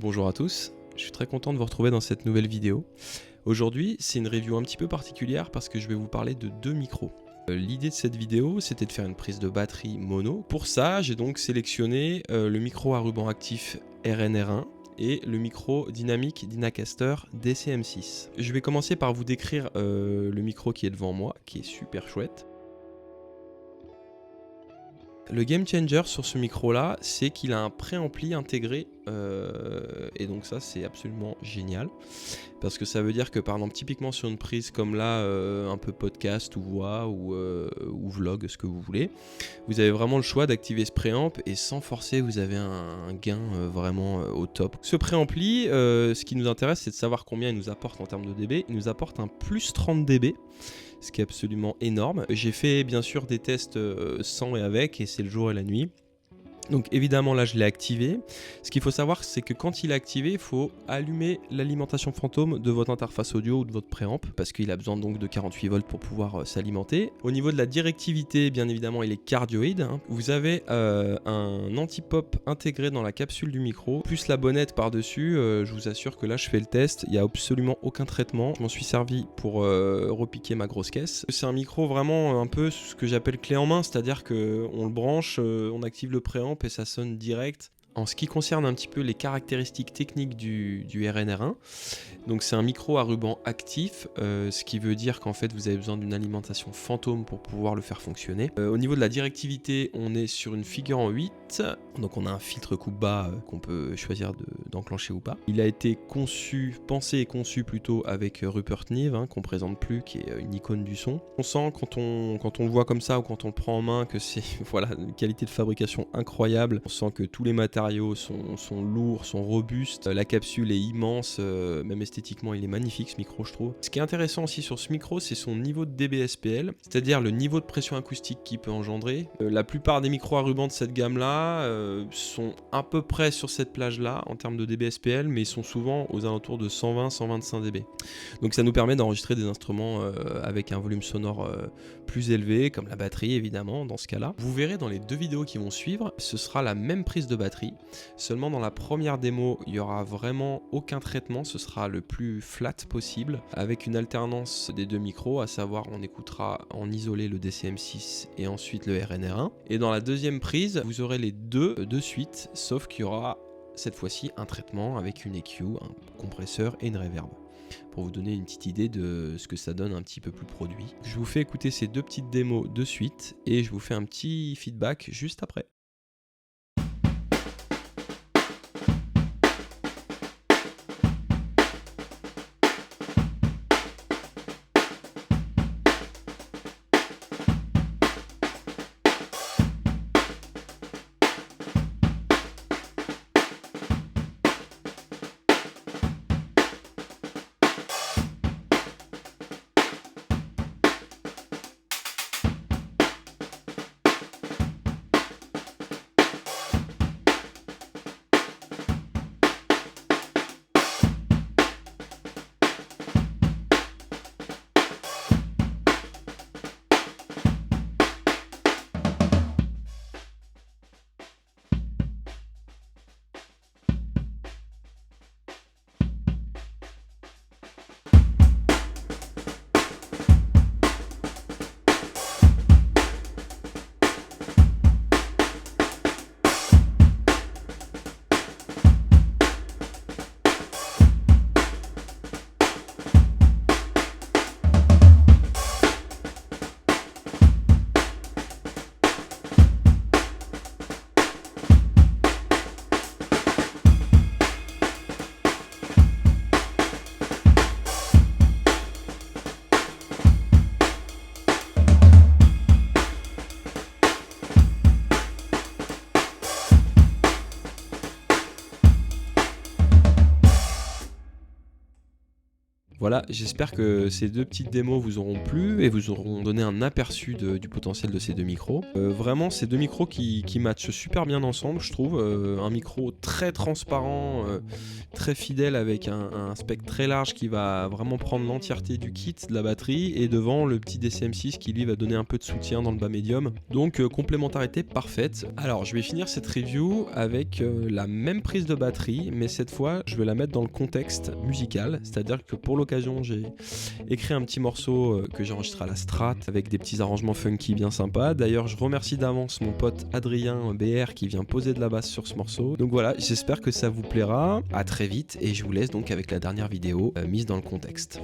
bonjour à tous, je suis très content de vous retrouver dans cette nouvelle vidéo. Aujourd'hui, c'est une review un petit peu particulière parce que je vais vous parler de deux micros. L'idée de cette vidéo, c'était de faire une prise de batterie mono. Pour ça, j'ai donc sélectionné le micro à ruban actif RNR1 et le micro dynamique Dynacaster DCM6. Je vais commencer par vous décrire le micro qui est devant moi, qui est super chouette. Le game changer sur ce micro là, c'est qu'il a un préampli intégré et donc ça c'est absolument génial parce que ça veut dire que par exemple typiquement sur une prise comme là un peu podcast ou voix ou vlog, ce que vous voulez, vous avez vraiment le choix d'activer ce préamp et sans forcer vous avez un gain vraiment au top. Ce préampli, ce qui nous intéresse c'est de savoir combien il nous apporte en termes de dB. Il nous apporte un plus 30 dB, ce qui est absolument énorme. J'ai fait bien sûr des tests sans et avec, et c'est le jour et la nuit. Donc évidemment là je l'ai activé. Ce qu'il faut savoir c'est que quand il est activé, il faut allumer l'alimentation fantôme de votre interface audio ou de votre préamp parce qu'il a besoin donc de 48 volts pour pouvoir s'alimenter. Au niveau de la directivité, bien évidemment il est cardioïde, hein. Vous avez un anti-pop intégré dans la capsule du micro, plus la bonnette par-dessus. Je vous assure que là je fais le test, il n'y a absolument aucun traitement. Je m'en suis servi pour repiquer ma grosse caisse. C'est un micro vraiment un peu ce que j'appelle clé en main, c'est-à-dire qu'on le branche, on active le préamp et ça sonne direct. En ce qui concerne un petit peu les caractéristiques techniques du RNR1, donc c'est un micro à ruban actif, ce qui veut dire qu'en fait vous avez besoin d'une alimentation fantôme pour pouvoir le faire fonctionner. Au niveau de la directivité, on est sur une figure en 8, donc on a un filtre coupe bas qu'on peut choisir d'enclencher ou pas. Il a été pensé et conçu plutôt avec Rupert Neve, hein, qu'on présente plus, qui est une icône du son. On sent quand on le voit comme ça ou quand on le prend en main que c'est voilà, une qualité de fabrication incroyable. On sent que tous les matériaux sont lourds, sont robustes, la capsule est immense, même esthétiquement il est magnifique ce micro je trouve. Ce qui est intéressant aussi sur ce micro c'est son niveau de dBSPL, c'est-à-dire le niveau de pression acoustique qu'il peut engendrer. La plupart des micros à ruban de cette gamme là sont à peu près sur cette plage là en termes de dBSPL, mais ils sont souvent aux alentours de 120-125 dB. Donc ça nous permet d'enregistrer des instruments avec un volume sonore plus élevé, comme la batterie évidemment dans ce cas là. Vous verrez dans les deux vidéos qui vont suivre, ce sera la même prise de batterie. Seulement dans la première démo, il n'y aura vraiment aucun traitement, ce sera le plus flat possible, avec une alternance des deux micros, à savoir on écoutera en isolé le DCM6 et ensuite le RNR1. Et dans la deuxième prise, vous aurez les deux de suite, sauf qu'il y aura cette fois-ci un traitement avec une EQ, un compresseur et une reverb, pour vous donner une petite idée de ce que ça donne un petit peu plus produit. Je vous fais écouter ces deux petites démos de suite et je vous fais un petit feedback juste après. Voilà, j'espère que ces deux petites démos vous auront plu et vous auront donné un aperçu du potentiel de ces deux micros. Vraiment, ces deux micros qui matchent super bien ensemble, je trouve. Un micro très transparent, très fidèle avec un spectre très large qui va vraiment prendre l'entièreté du kit, de la batterie, et devant le petit DCM6 qui lui va donner un peu de soutien dans le bas médium. Donc complémentarité parfaite. Alors je vais finir cette review avec la même prise de batterie, mais cette fois je vais la mettre dans le contexte musical, c'est-à-dire que pour l'occasion j'ai écrit un petit morceau que j'ai enregistré à la Strat avec des petits arrangements funky bien sympas. D'ailleurs je remercie d'avance mon pote Adrien BR qui vient poser de la basse sur ce morceau. Donc voilà, j'espère que ça vous plaira. À très vite et je vous laisse donc avec la dernière vidéo mise dans le contexte.